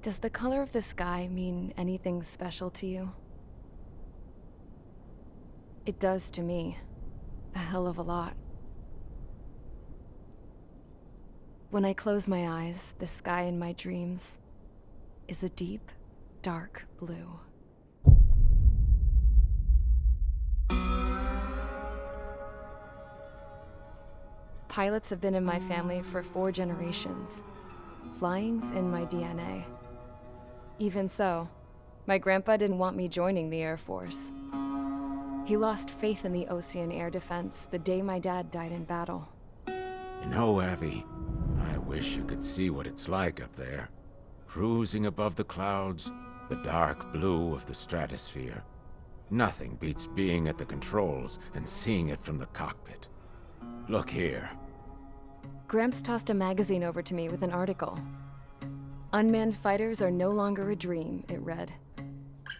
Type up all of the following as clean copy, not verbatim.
Does the color of the sky mean anything special to you? It does to me. A hell of a lot. When I close my eyes, the sky in my dreams is a deep, dark blue. Pilots have been in my family for 4 generations. Flying's in my DNA. Even so, my grandpa didn't want me joining the Air Force. He lost faith in the Ocean Air Defense the day my dad died in battle. You know, Abby, I wish you could see what it's like up there. Cruising above the clouds, the dark blue of the stratosphere. Nothing beats being at the controls and seeing it from the cockpit. Look here. Gramps tossed a magazine over to me with an article. Unmanned fighters are no longer a dream, it read.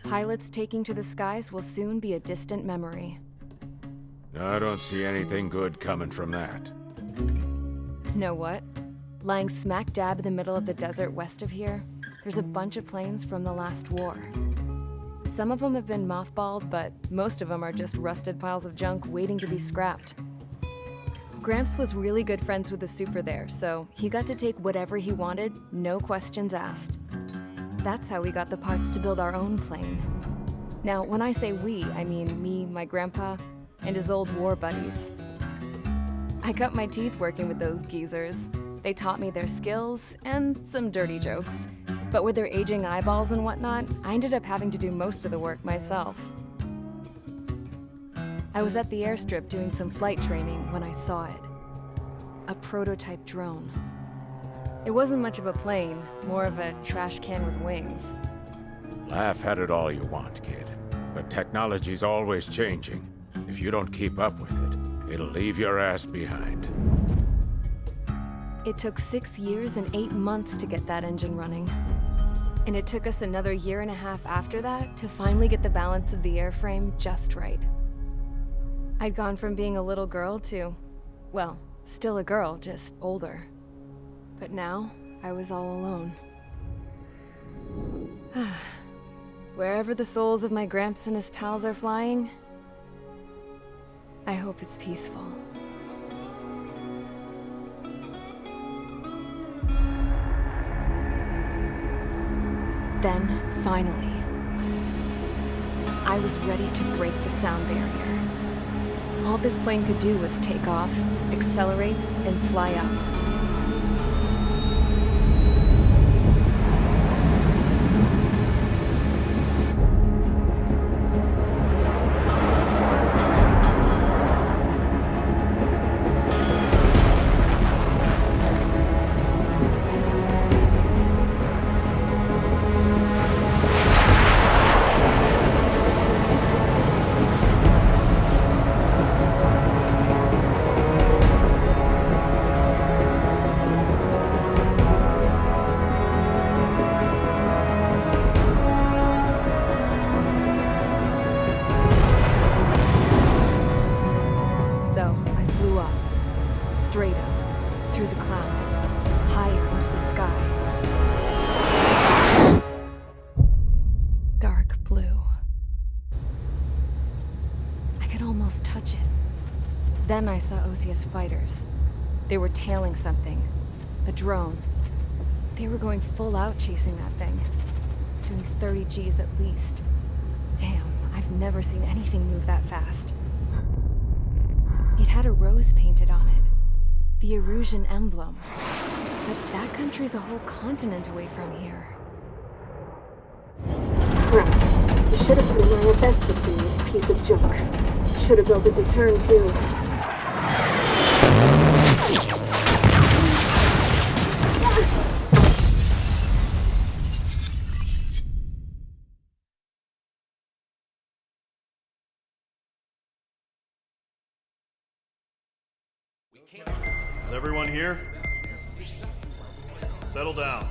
Pilots taking to the skies will soon be a distant memory. I don't see anything good coming from that. Know what? Lying smack dab in the middle of the desert west of here, there's a bunch of planes from the last war. Some of them have been mothballed, but most of them are just rusted piles of junk waiting to be scrapped. Gramps was really good friends with the super there, so he got to take whatever he wanted, no questions asked. That's how we got the parts to build our own plane. Now, when I say we, I mean me, my grandpa, and his old war buddies. I cut my teeth working with those geezers. They taught me their skills and some dirty jokes. But with their aging eyeballs and whatnot, I ended up having to do most of the work myself. I was at the airstrip doing some flight training when I saw it. A prototype drone. It wasn't much of a plane, more of a trash can with wings. Laugh at it all you want, kid. But technology's always changing. If you don't keep up with it, it'll leave your ass behind. It took 6 years and 8 months to get that engine running. And it took us another 1.5 years after that to finally get the balance of the airframe just right. I'd gone from being a little girl to, well, still a girl, just older. But now, I was all alone. Wherever the souls of my Gramps and his pals are flying, I hope it's peaceful. Then, finally, I was ready to break the sound barrier. All this plane could do was take off, accelerate, and fly up. Straight up, through the clouds, higher into the sky. Dark blue. I could almost touch it. Then I saw Osia's fighters. They were tailing something. A drone. They were going full out chasing that thing. Doing 30 Gs at least. Damn, I've never seen anything move that fast. It had a rose painted on it. The Erusian emblem. But that country's a whole continent away from here. Crap. You should have put in my best to see this piece of junk. Should have built a deterrent too. Is everyone here? Settle down.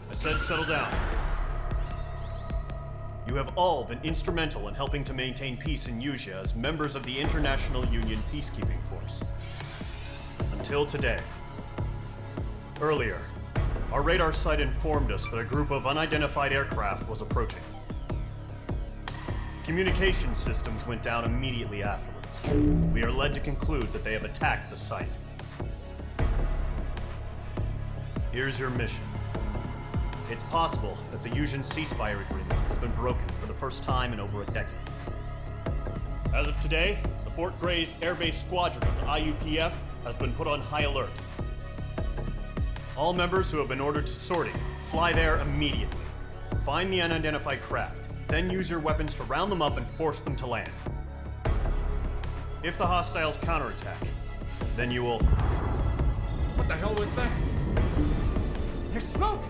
I said settle down. You have all been instrumental in helping to maintain peace in Usea as members of the International Union Peacekeeping Force. Until today. Earlier, Our radar site informed us that a group of unidentified aircraft was approaching. Communication systems went down immediately afterwards. We are led to conclude that they have attacked the site. Here's your mission. It's possible that the Yuuzhan ceasefire agreement has been broken for the first time in over a decade. As of today, the Fort Gray's Air Base Squadron of the IUPF has been put on high alert. All members who have been ordered to sortie, fly there immediately. Find the unidentified craft, then use your weapons to round them up and force them to land. If the hostiles counterattack, then you will... What the hell was that? There's smoke!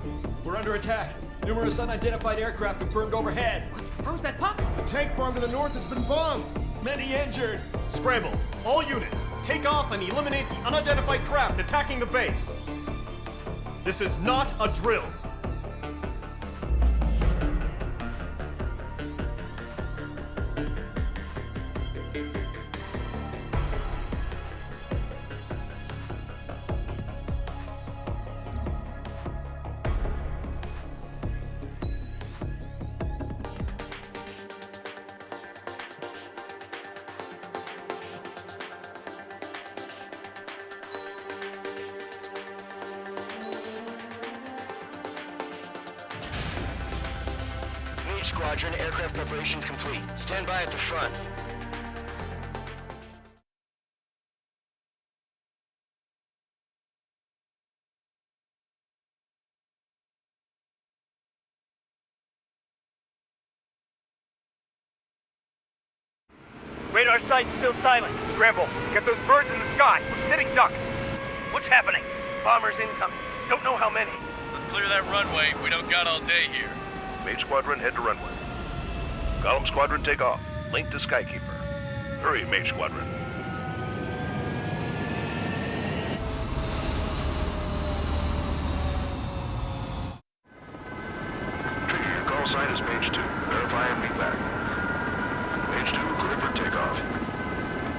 We're under attack. Numerous unidentified aircraft confirmed overhead. How is that possible? The tank farm to the north has been bombed. Many injured. Scramble! All units, take off and eliminate the unidentified craft attacking the base! This is not a drill! Squadron, aircraft preparations complete. Stand by at the front. Radar site's still silent. Scramble. Get those birds in the sky. We're sitting ducks. What's happening? Bombers incoming. Don't know how many. Let's clear that runway. We don't got all day here. Mage Squadron, head to runway. Column Squadron, take off. Link to Skykeeper. Hurry, Mage Squadron. Trigger, your call sign is Mage 2. Verify and meet back. Mage 2, clear for takeoff.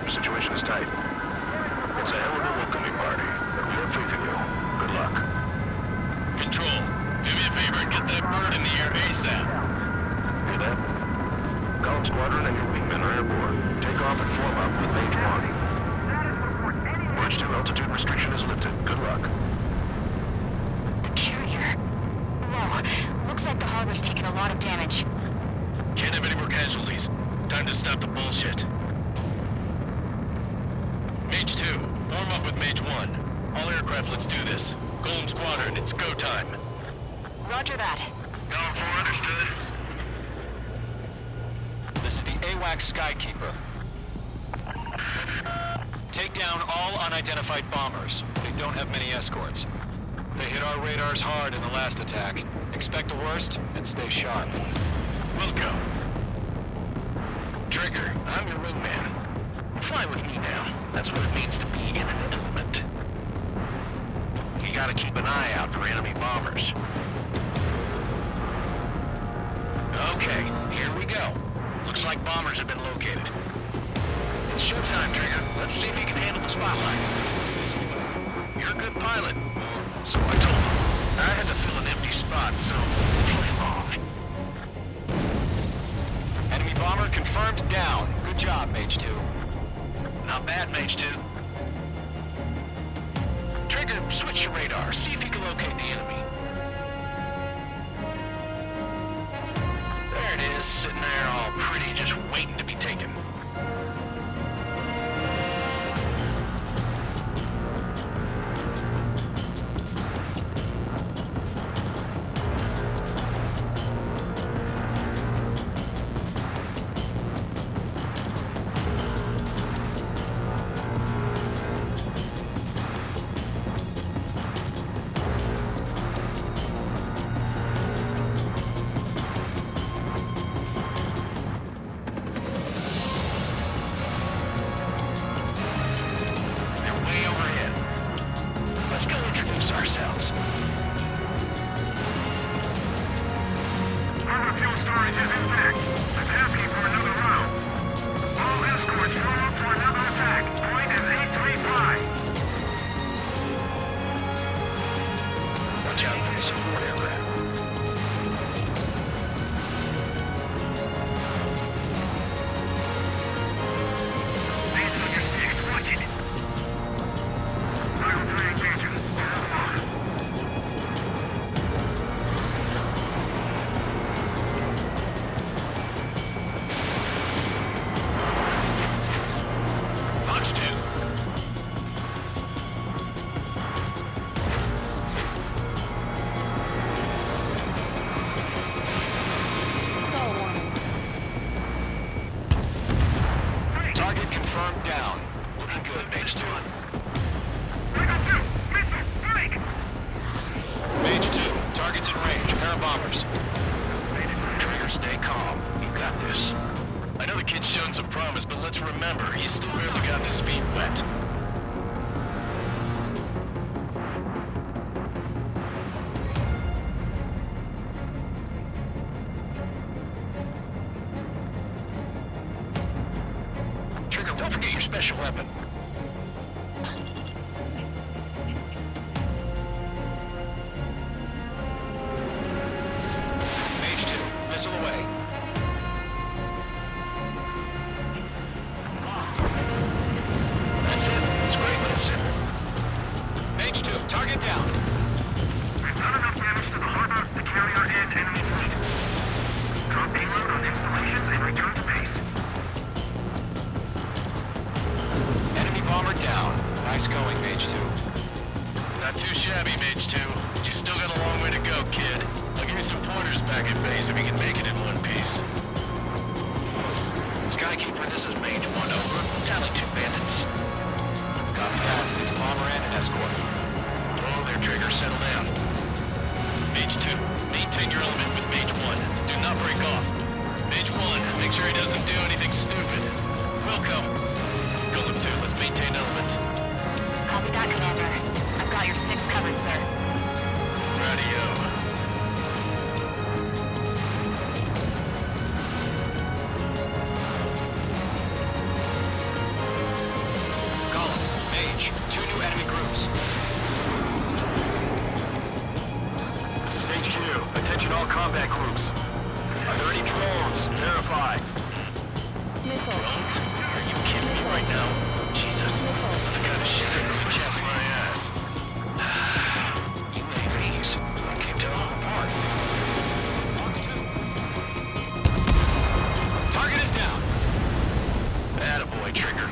Your situation is tight. It's a hell of a welcoming party. We have faith in you. Good luck. Control, do me a favor and get that bird in the air ASAP. Hear that? Column Squadron and your wingmen are airborne. Take off and form up with Mage 1. Mage 2, altitude restriction is lifted. Good luck. The carrier. Whoa. Looks like the harbor's taken a lot of damage. Can't have any more casualties. Time to stop the bullshit. Mage 2, form up with Mage 1. All aircraft, let's do this. Column Squadron, it's go time. Roger that. Column 4, understood. This is the AWACS Skykeeper. Take down all unidentified bombers. They don't have many escorts. They hit our radars hard in the last attack. Expect the worst and stay sharp. We'll go. Trigger, I'm your wingman. Fly with me now. That's what it means to be in an element. You gotta keep an eye out for enemy bombers. Okay, here we go. Looks like bombers have been located. It's showtime, Trigger. Let's see if you can handle the spotlight. You're a good pilot. Or so I told them. I had to fill an empty spot, so play along. Enemy bomber confirmed down. Good job, Mage 2. Not bad, Mage 2. Trigger, switch your radar. See if you can locate the enemy. There it is, sitting there all pretty, just waiting to be taken. Confirmed down. Looking good, Mage 2. Mage 2, target's in range. Pair of bombers. Trigger, stay calm. You got this. I know the kid's shown some promise, but let's remember, he's still barely got his feet wet. Trigger, don't forget your special weapon. Mage 2, missile away. That's it. It's great, but it's simple. Mage 2, target down. We've done enough damage to the harbor, the carrier, and enemy fleet. Drop payload on installations and return to base. Enemy bomber down. Nice going, Mage 2. Not too shabby, Mage 2. But you still got a long way to go, kid. I'll give you some pointers back at base if you can make it in one piece. Skykeeper, this is Mage 1, over. Tally 2 bandits. Copy that. It's a bomber and an escort. Oh, there, Trigger. Settle down. Mage 2, maintain your element with Mage 1. Do not break off. Mage 1, make sure he doesn't do anything stupid. Welcome. Golem 2, let's maintain element. Copy that, Commander. I've got your 6 covered, sir. Radio. Column, Mage, 2 new enemy groups. This is HQ. Attention all combat groups. Are there any drones? Verify. Drones? Are you kidding me right now? Jesus. This is the kind of shit that really chaps my ass. UAVs. I can't tell them apart. Target is down. Attaboy, Trigger.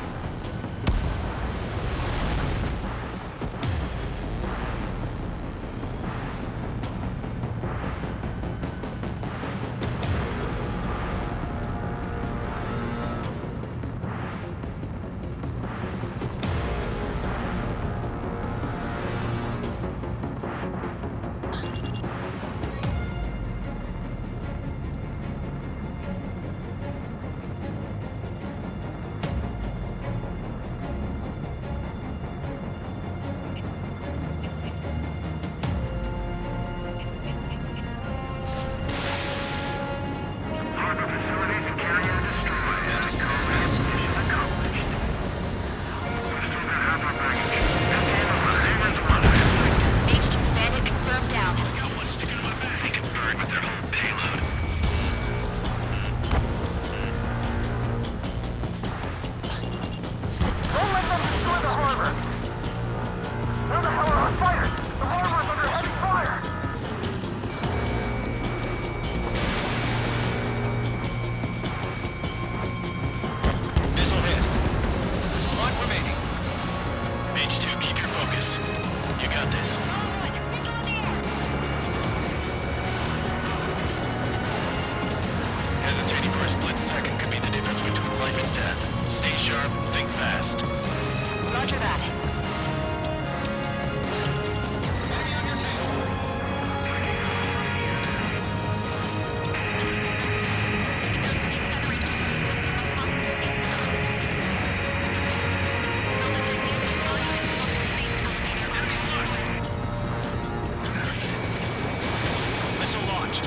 Harbor facilities and carrier destroyed. Yes, that's me. Mission accomplished. We've still got half our package. Just handle the damage one. H2 bandit confirmed down. Got one sticking in my back. They can burn with their whole payload. Don't let them destroy the harbor! Where the hell are our fighters? The harbor's under heavy fire! Missile hit. One remaining. Mage 2, keep your focus. You got this. Hesitating for a split second could be the difference between life and death. Stay sharp, think fast. Roger that. Enemy on your tail. Missile launched.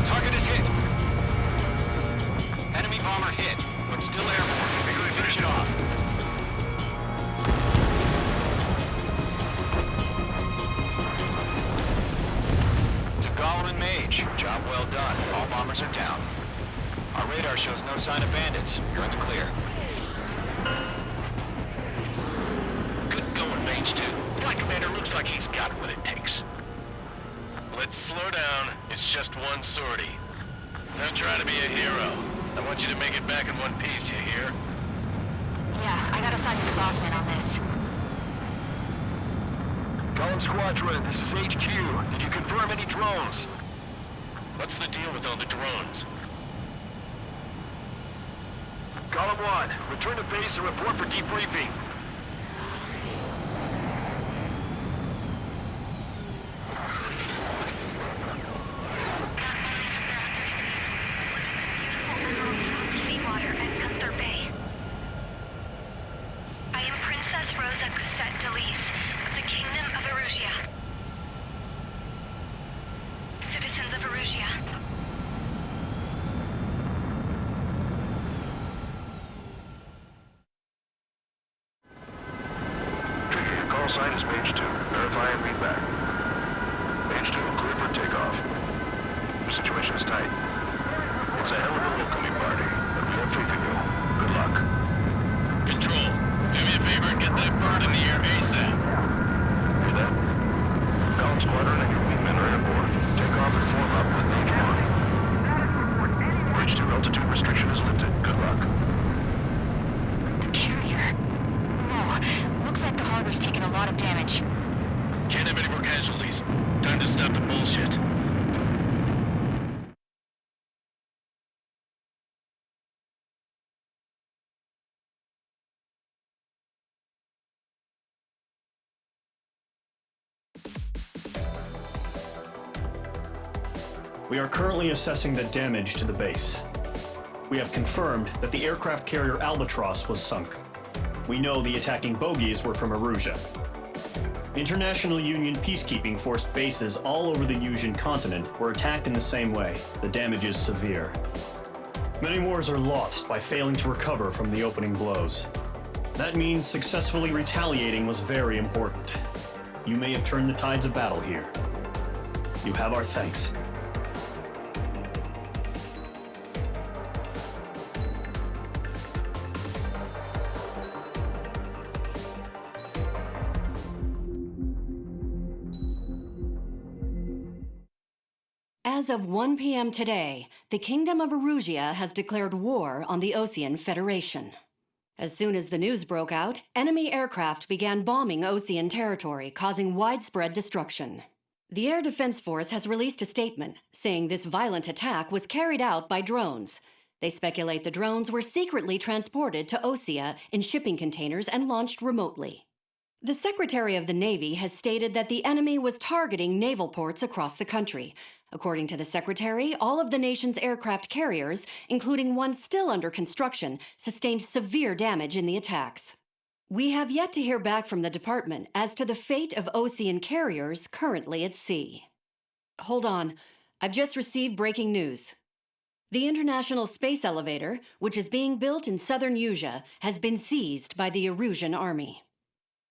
Target is hit. Enemy bomber hit, but still airborne. Finish it off. It's a Golem and Mage. Job well done. All bombers are down. Our radar shows no sign of bandits. You're in the clear. Good going, Mage 2. Flight Commander looks like he's got what it takes. Let's slow down. It's just one sortie. Don't try to be a hero. I want you to make it back in one piece, you hear? Yeah, I gotta side with the boss man on this. Column Squadron, this is HQ. Did you confirm any drones? What's the deal with all the drones? Column 1, return to base and report for debriefing. Deluxe of the Kingdom of Erusia. Citizens of Erusia. Trigger, your call sign is page 2. Verify and read back. Page 2, clear for takeoff. The situation is tight. It's a hell of a welcoming party, but we have faith in you. Good luck. Control, do me a favor and get that bird in the air ASAP. Hear that? Column Squadron and your wingmen are airborne. Take off and form up with the command. Bridge 2 altitude restriction is lifted. Good luck. The carrier. Whoa. Looks like the harbor's taken a lot of damage. Can't have any more casualties. Time to stop the bullshit. We are currently assessing the damage to the base. We have confirmed that the aircraft carrier Albatross was sunk. We know the attacking bogies were from Erusia. International Union peacekeeping force bases all over the Yusian continent were attacked in the same way. The damage is severe. Many wars are lost by failing to recover from the opening blows. That means successfully retaliating was very important. You may have turned the tides of battle here. You have our thanks. As of 1 p.m. today, the Kingdom of Erusia has declared war on the Osean Federation. As soon as the news broke out, enemy aircraft began bombing Osean territory, causing widespread destruction. The Air Defense Force has released a statement saying this violent attack was carried out by drones. They speculate the drones were secretly transported to Osea in shipping containers and launched remotely. The Secretary of the Navy has stated that the enemy was targeting naval ports across the country. According to the Secretary, all of the nation's aircraft carriers, including one still under construction, sustained severe damage in the attacks. We have yet to hear back from the department as to the fate of Osean carriers currently at sea. Hold on, I've just received breaking news. The International Space Elevator, which is being built in southern Yusia, has been seized by the Erusian army.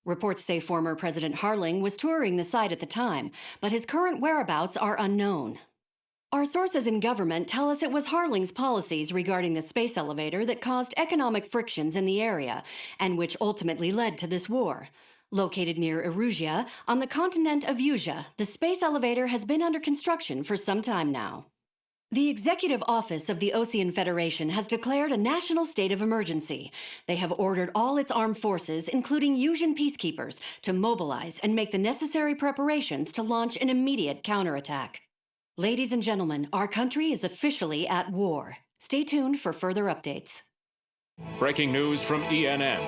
Reports say former President Harling was touring the site at the time, but his current whereabouts are unknown. Our sources in government tell us it was Harling's policies regarding the space elevator that caused economic frictions in the area, and which ultimately led to this war. Located near Erusia, on the continent of Yusia, the space elevator has been under construction for some time now. The Executive Office of the Osean Federation has declared a national state of emergency. They have ordered all its armed forces, including Yusian peacekeepers, to mobilize and make the necessary preparations to launch an immediate counterattack. Ladies and gentlemen, our country is officially at war. Stay tuned for further updates. Breaking news from ENN.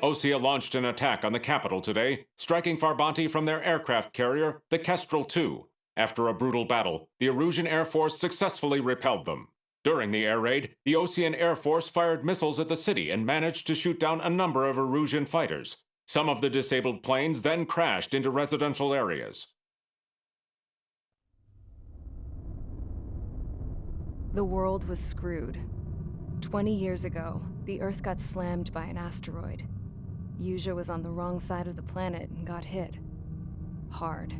Osea launched an attack on the capital today, striking Farbanti from their aircraft carrier, the Kestrel II. After a brutal battle, the Erusian Air Force successfully repelled them. During the air raid, the Osean Air Force fired missiles at the city and managed to shoot down a number of Erusian fighters. Some of the disabled planes then crashed into residential areas. The world was screwed. 20 years ago, the Earth got slammed by an asteroid. Yusia was on the wrong side of the planet and got hit. Hard.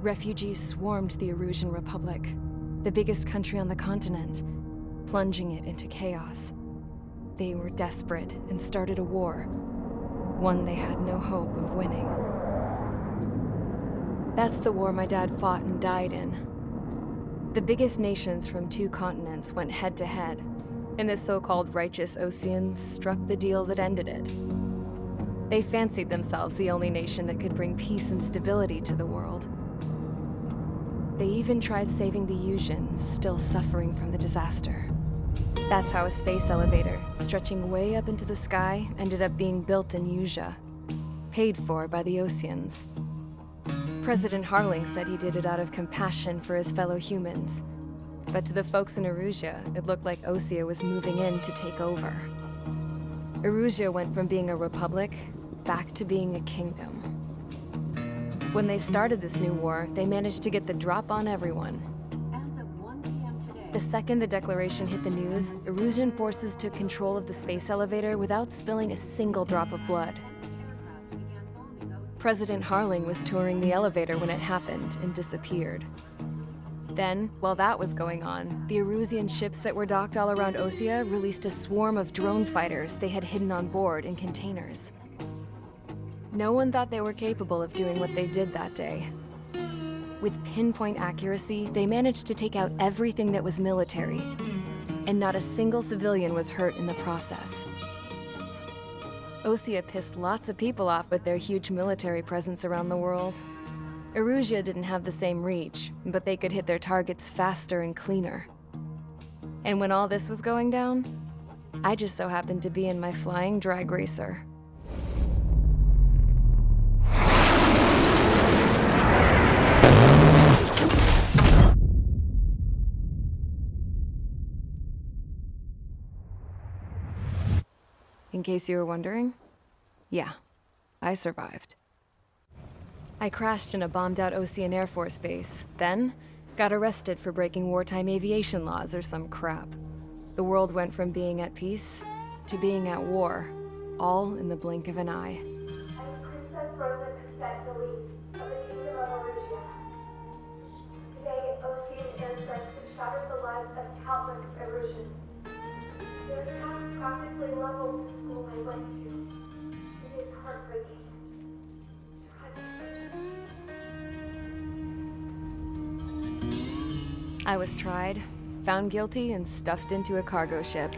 Refugees swarmed the Erusian Republic, the biggest country on the continent, plunging it into chaos. They were desperate and started a war, one they had no hope of winning. That's the war my dad fought and died in. The biggest nations from 2 continents went head-to-head, and the so-called righteous Oseans struck the deal that ended it. They fancied themselves the only nation that could bring peace and stability to the world. They even tried saving the Usians, still suffering from the disaster. That's how a space elevator, stretching way up into the sky, ended up being built in Usia, paid for by the Oseans. President Harling said he did it out of compassion for his fellow humans, but to the folks in Erusia, it looked like Osea was moving in to take over. Erusia went from being a republic back to being a kingdom. When they started this new war, they managed to get the drop on everyone. The second the declaration hit the news, Erusian forces took control of the space elevator without spilling a single drop of blood. President Harling was touring the elevator when it happened and disappeared. Then, while that was going on, the Erusian ships that were docked all around Osea released a swarm of drone fighters they had hidden on board in containers. No one thought they were capable of doing what they did that day. With pinpoint accuracy, they managed to take out everything that was military, and not a single civilian was hurt in the process. Osea pissed lots of people off with their huge military presence around the world. Erusia didn't have the same reach, but they could hit their targets faster and cleaner. And when all this was going down, I just so happened to be in my flying drag racer. In case you were wondering, yeah, I survived. I crashed in a bombed-out Osean Air Force base, then got arrested for breaking wartime aviation laws or some crap. The world went from being at peace to being at war, all in the blink of an eye. I'm Princess Rosa Cassette Deluxe of the Kingdom of Erusia. Today, Osean airstrikes have shattered the lives of countless Erusians. Their attacks practically leveled the school I went to. It is heartbreaking. I was tried, found guilty, and stuffed into a cargo ship.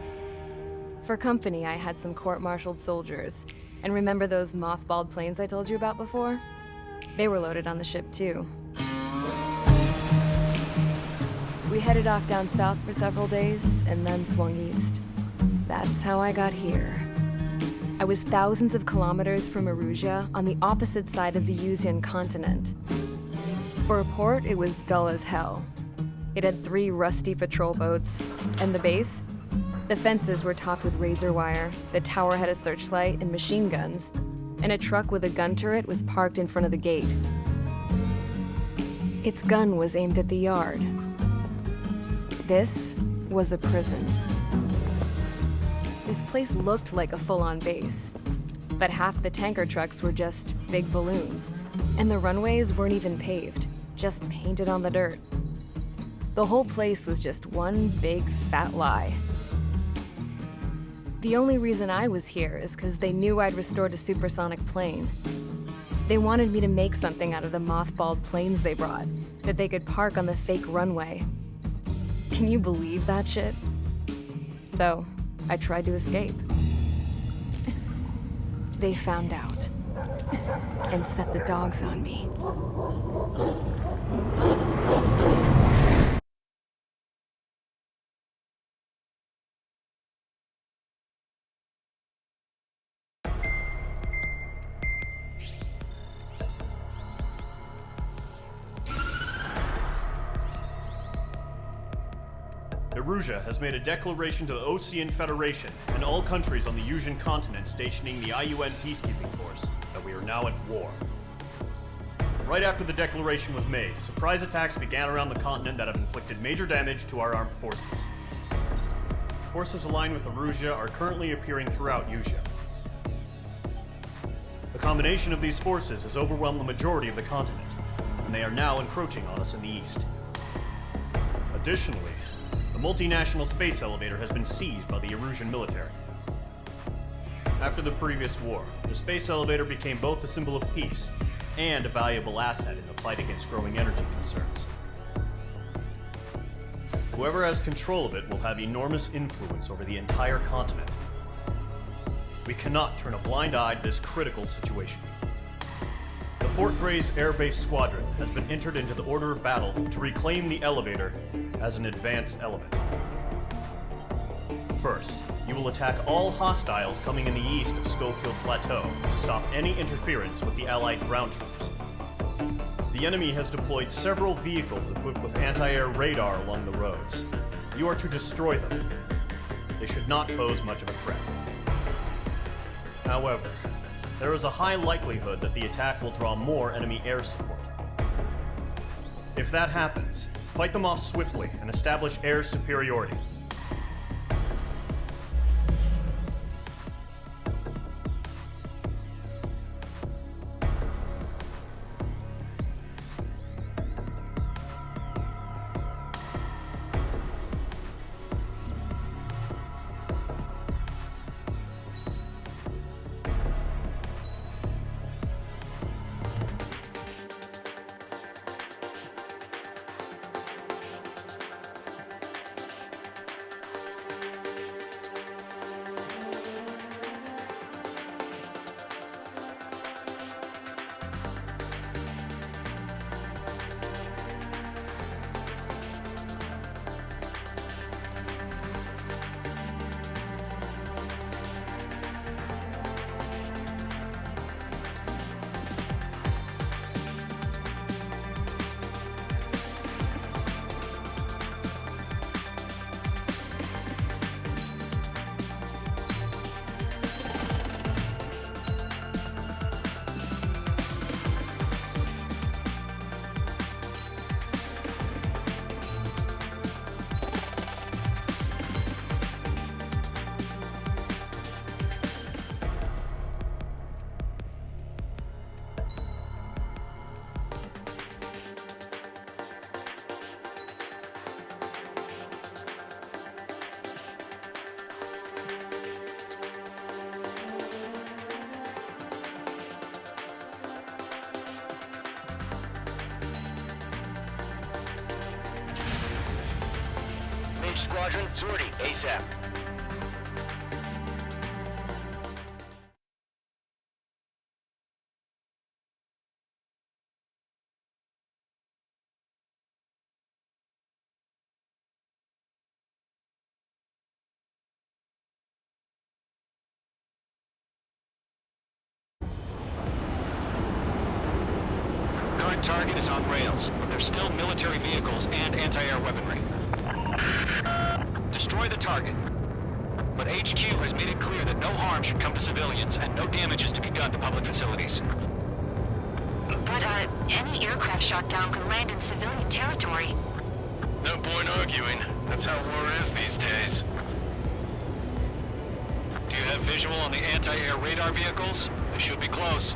For company, I had some court-martialed soldiers. And remember those mothballed planes I told you about before? They were loaded on the ship too. We headed off down south for several days, and then swung east. That's how I got here. I was thousands of kilometers from Erusia, on the opposite side of the Usian continent. For a port, it was dull as hell. It had 3 rusty patrol boats, and the base? The fences were topped with razor wire, the tower had a searchlight and machine guns, and a truck with a gun turret was parked in front of the gate. Its gun was aimed at the yard. This was a prison. This place looked like a full-on base, but half the tanker trucks were just big balloons, and the runways weren't even paved, just painted on the dirt. The whole place was just one big fat lie. The only reason I was here is because they knew I'd restored a supersonic plane. They wanted me to make something out of the mothballed planes they brought, that they could park on the fake runway. Can you believe that shit? So, I tried to escape. They found out, and set the dogs on me. Erusia has made a declaration to the Osean Federation and all countries on the Usian continent stationing the IUN peacekeeping force that we are now at war. Right after the declaration was made, surprise attacks began around the continent that have inflicted major damage to our armed forces. Forces aligned with Erusia are currently appearing throughout Usia. The combination of these forces has overwhelmed the majority of the continent, and they are now encroaching on us in the east. Additionally, the multinational space elevator has been seized by the Erusian military. After the previous war, the space elevator became both a symbol of peace and a valuable asset in the fight against growing energy concerns. Whoever has control of it will have enormous influence over the entire continent. We cannot turn a blind eye to this critical situation. The Fort Gray's Air Base Squadron has been entered into the order of battle to reclaim the elevator as an advance element. First, you will attack all hostiles coming in the east of Schofield Plateau to stop any interference with the Allied ground troops. The enemy has deployed several vehicles equipped with anti-air radar along the roads. You are to destroy them. They should not pose much of a threat. However, there is a high likelihood that the attack will draw more enemy air support. If that happens, fight them off swiftly and establish air superiority. Squadron, sortie, ASAP. Current target is on rails, but there's still military vehicles and anti-air weaponry. Destroy the target. But HQ has made it clear that no harm should come to civilians and no damage is to be done to public facilities. But, any aircraft shot down could land in civilian territory. No point arguing. That's how war is these days. Do you have visual on the anti-air radar vehicles? They should be close.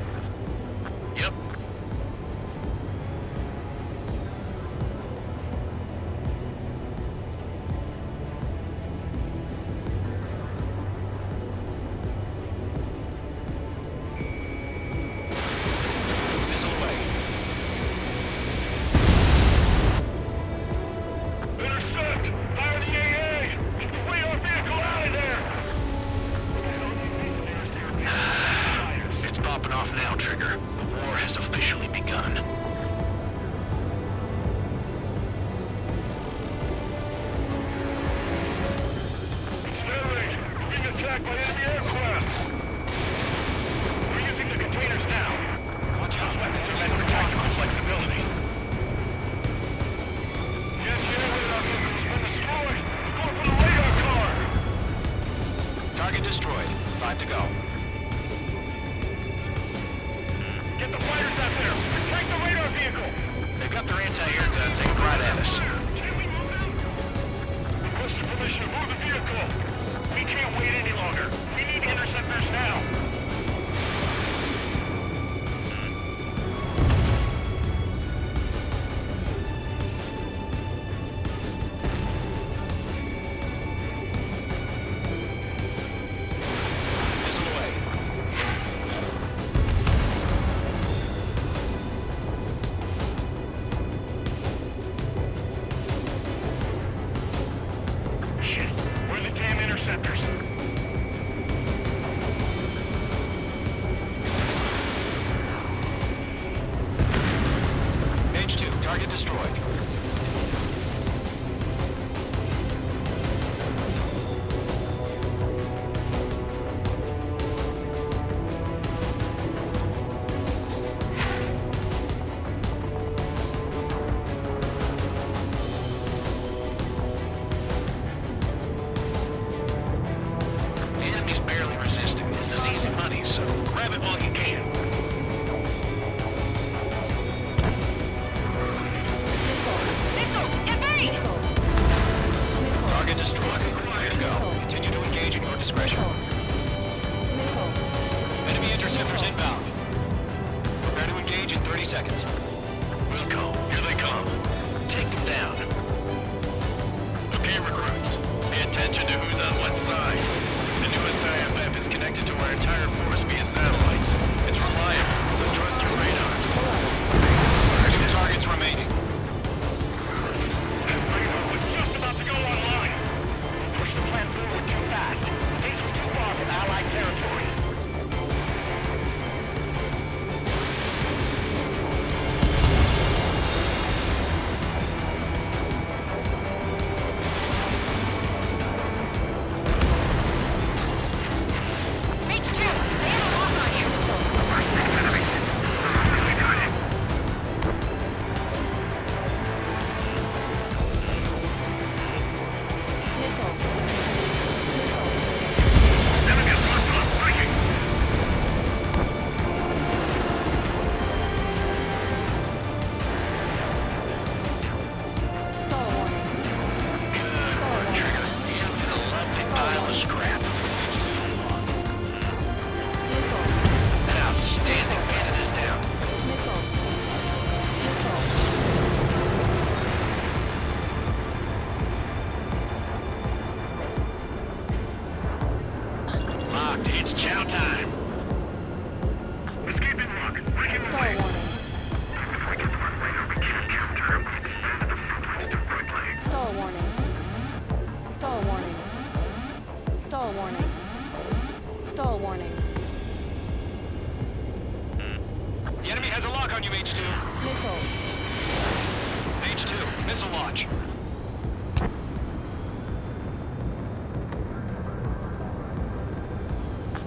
Yep. Trigger. The war has Target destroyed. Enemy's barely resisting. This is easy money, so grab it while you can. Target destroyed. Free to go. Continue to engage at your discretion. Enemy interceptors inbound. Prepare to engage in 30 seconds. Wilco, here they come. Take them down. Okay, recruits. Pay attention to who's on what side. The newest IFF is connected to our entire force via satellites. It's reliable, so trust your radars. 2 targets remaining. Just about to go online. Push the plan forward too fast. Things are too far from Allied territory. It's chow time. Let's keep it locked. We can wait. If we get one later, we can't counter him. Expand the front lines quickly. Stall warning. Stall warning. Stall warning. Stall warning. The enemy has a lock on you, H2. Missile. H2, missile launch.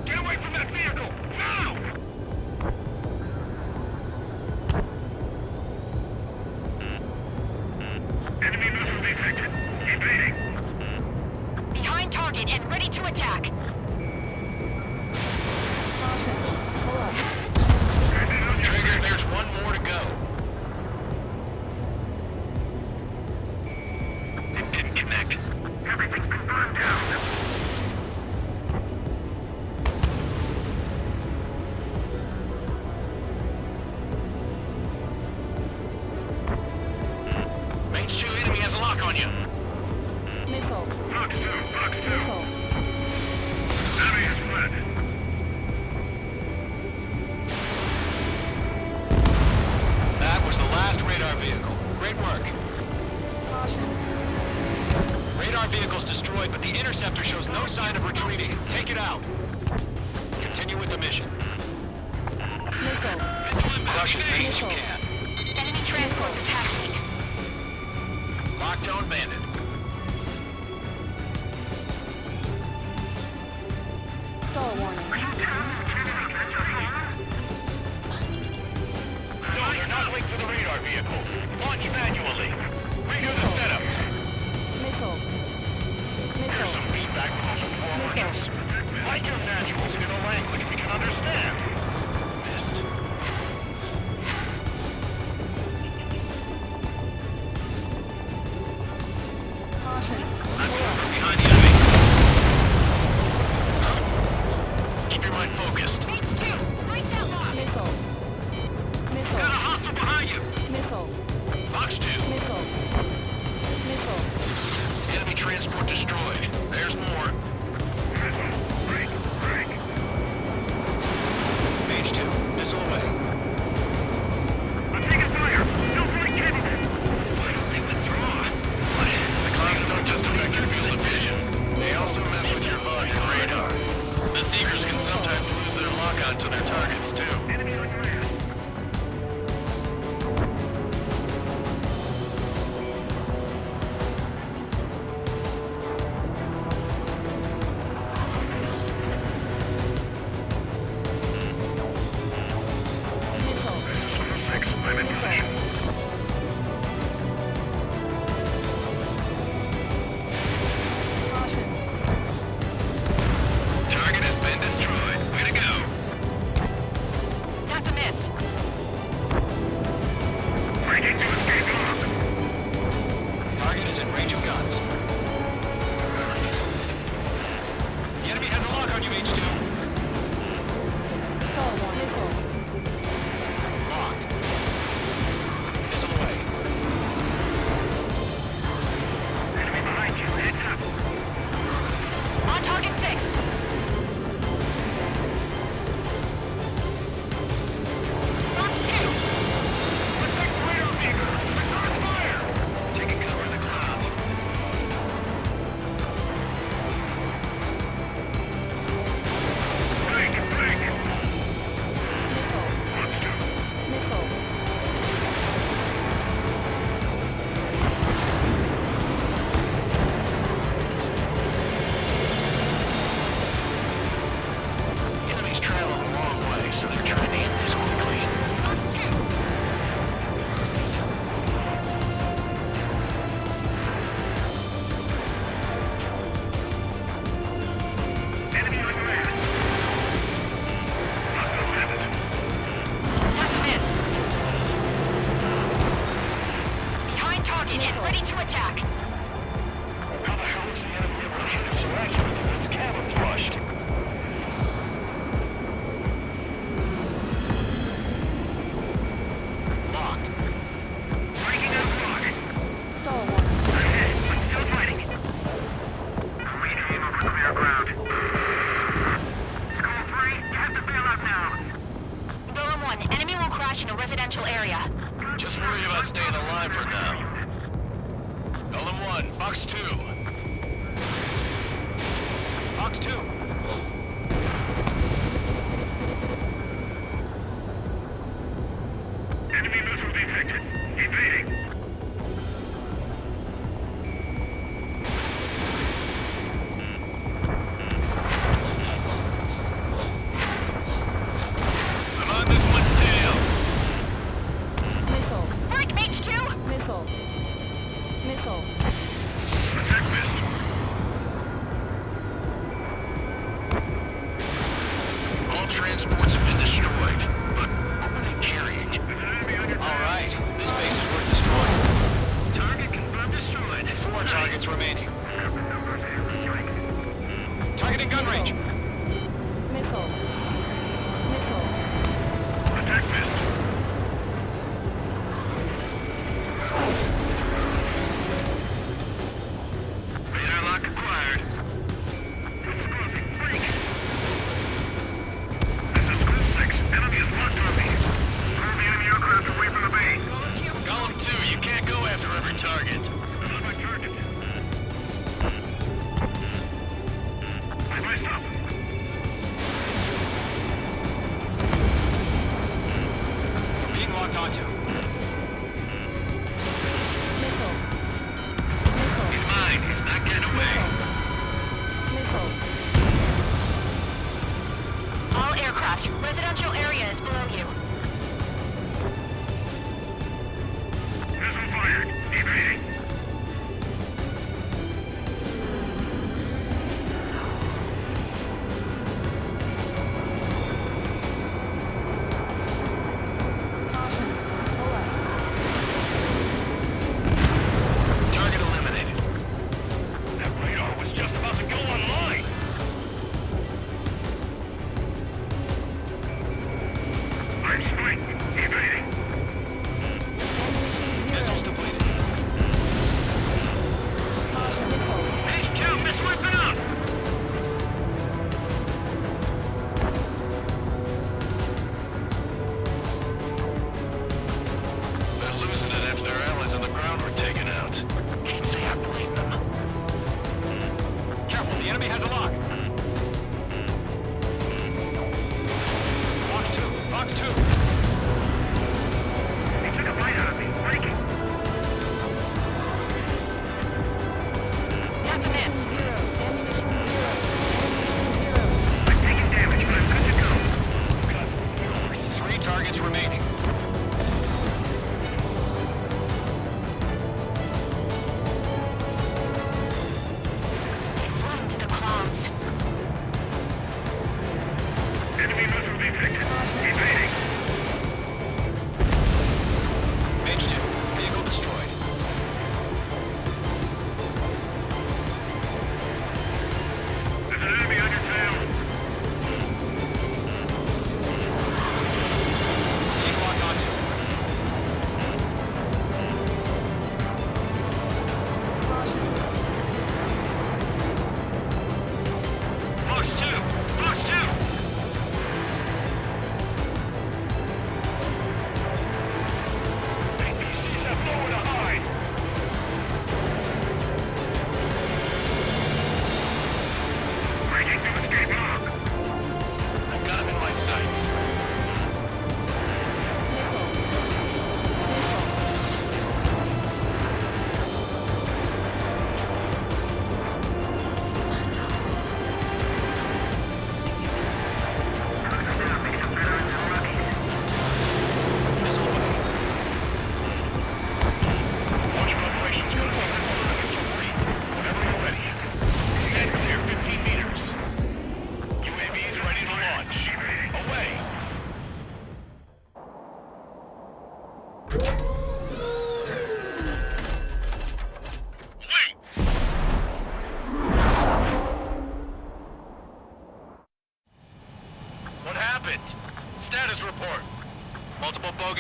Get away from that vehicle! Now! Enemy missile detected. Evading. Behind target and ready to attack. Trigger, there's one more to go. It didn't connect. Everything's been burned down. H2 enemy has a lock on you. Missile. Box 2, box 2. Missile. Enemy is fled. That was the last radar vehicle. Great work. Radar vehicle's destroyed, but the interceptor shows no sign of retreating. Take it out. Continue with the mission. Missile. Crush as many as you can. Enemy transports attacking. Lockdown bandit. Stall warning. No, they're not linked to the radar vehicles. Launch manually. Redo the setup. Missile. Here's Missile. some feedback from those forwards. Write your manuals in a language we can understand. Missed. is in range of guns. The enemy has a lock on you, H2. Stall warning. Locked. Missile away. Enemy behind you. Heads up. On target 6. Box 2. Protect radar beacon. Return fire. Taking cover in the clouds. Break. Missile. Enemies travel a long way, so they're trying to end this quickly. Box 2. Enemy on your ass. Hostile landed. That's missed. Behind target and ready to attack. How the hell is the enemy able to hit its regiment if it's camouflaged? Locked. Breaking out block. Stall warning. Ahead, but still fighting. Retrieve over clear ground. Skull 3, you have to bail out now. Golem 1, enemy will crash in a residential area. Just worry about staying alive for now. Golem 1, Fox 2. Fox 2. Enemy missile detected. Evading. I'm on this one's tail. Missile. Break H2. Missile. Attack missed. All transports have been destroyed, but what were they carrying? All right. This base is worth destroying. Target confirmed destroyed. 4 targets remaining. Targeting gun range. Missile. Attack missed. Radar lock acquired. It's closing. Break. This is Group 6. Enemy is locked on me. Move the enemy aircraft away from the base. Golem 2, you can't go after every target. This is my target.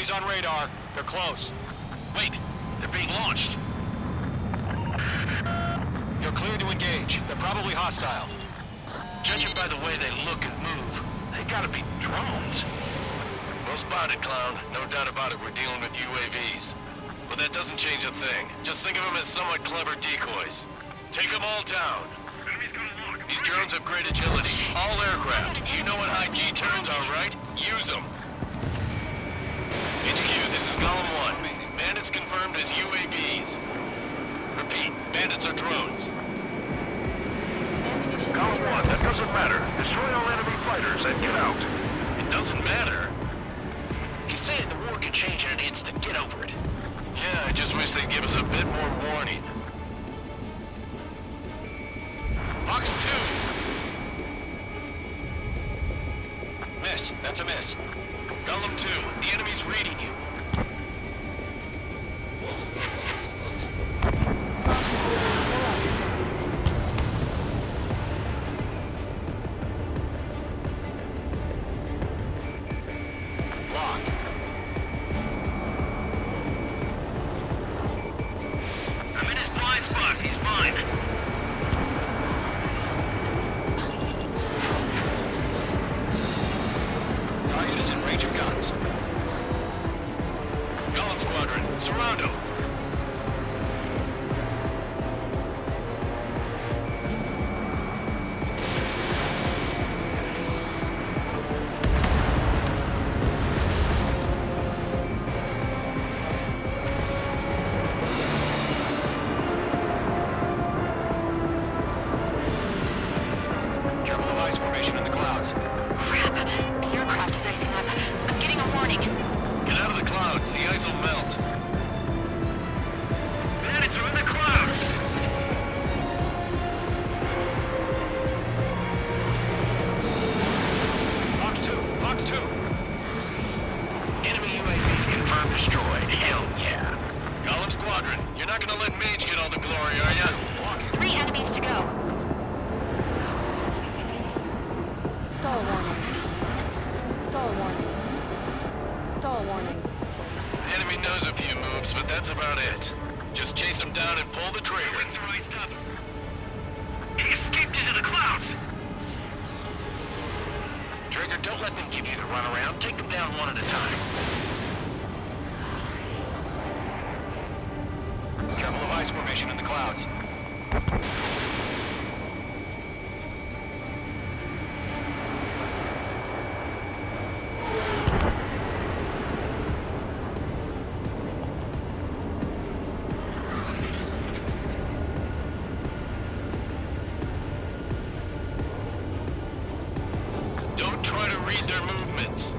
Enemies on radar. They're close. Wait, they're being launched. You're cleared to engage. They're probably hostile. Judging by the way they look and move, they gotta be drones. Well spotted, clown. No doubt about it, we're dealing with UAVs. But that doesn't change a thing. Just think of them as somewhat clever decoys. Take them all down. These drones have great agility. All aircraft. You know what high G turns are, right? Use them. HQ, this is Column 1. Bandits confirmed as UAVs. Repeat, bandits are drones. Column 1, that doesn't matter. Destroy all enemy fighters and get out. It doesn't matter? He's saying the war can change in an instant. Get over it. Yeah, I just wish they'd give us a bit more warning. Box 2. Miss. That's a miss. Column 2, the enemy's reading you. Locked. I'm in his blind spot. He's fine. Target is in range of guns. Golem Squadron, surround him. Careful of ice formation in the clouds. Crap. The aircraft is icing up. I'm getting a warning. Get out of the clouds. The ice will melt. Bandits are in the clouds. Fox 2. Fox 2. Enemy UAV confirmed destroyed. Hell yeah. Golem Squadron, you're not gonna let Mage get all the glory, are ya? 3 enemies to go. Stall warning. Stall warning. Stall warning. The enemy knows a few moves, but that's about it. Just chase him down and pull the trigger. He escaped into the clouds! Trigger, don't let them give you the runaround. Take them down one at a time. Careful of ice formation in the clouds. Don't try to read their movements.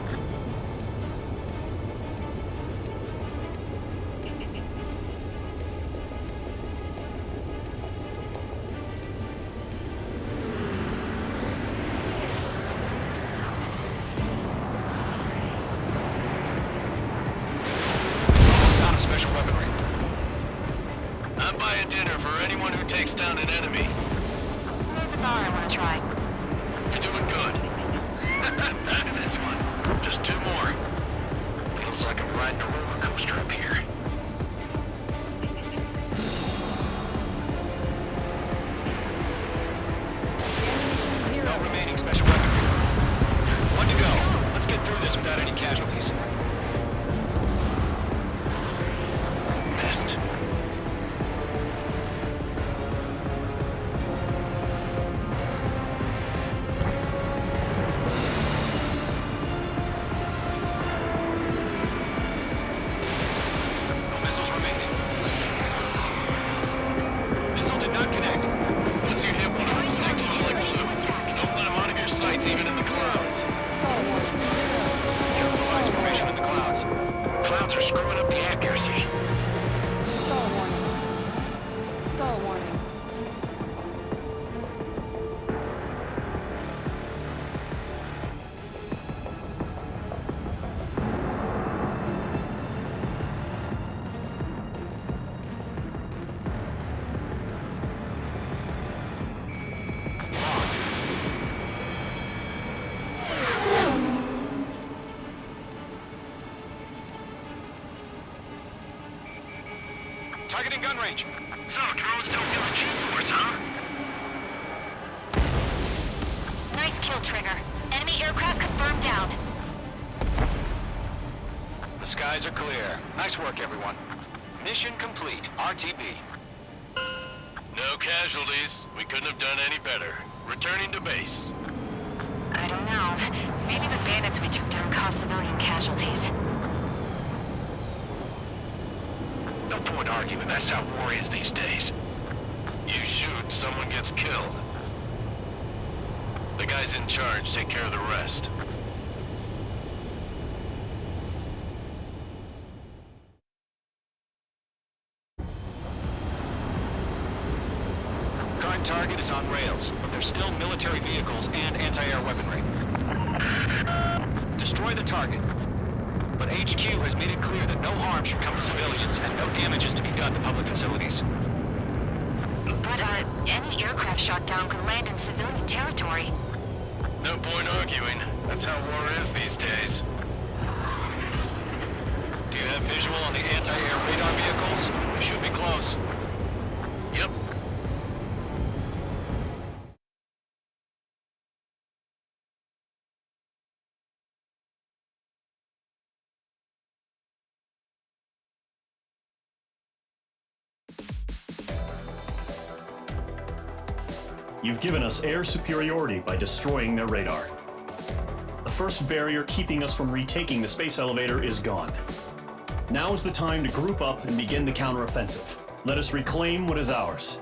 Almost out of special weaponry. I'm buying dinner for anyone who takes down an enemy. There's a bar I want to try. You're doing good. That's one. Just 2 more. Feels like I'm riding a roller coaster up here. No remaining special weaponry. 1 to go. Let's get through this without any casualties. Missed. Targeting gun range. So, drones don't do a G-force, huh? Nice kill, Trigger. Enemy aircraft confirmed down. The skies are clear. Nice work, everyone. Mission complete. RTB. No casualties. We couldn't have done any better. Returning to base. I don't know. Maybe the bandits we took down caused civilian casualties. No point arguing. That's how war is these days. You shoot, someone gets killed. The guys in charge take care of the rest. Current target is on rails, but there's still military vehicles and anti-air weaponry. Destroy the target. But HQ has made it clear that no harm should come to civilians and no damage is to be done to public facilities. But, any aircraft shot down could land in civilian territory. No point arguing. That's how war is these days. Do you have visual on the anti-air radar vehicles? They should be close. Yep. You've given us air superiority by destroying their radar. The first barrier keeping us from retaking the space elevator is gone. Now is the time to group up and begin the counteroffensive. Let us reclaim what is ours.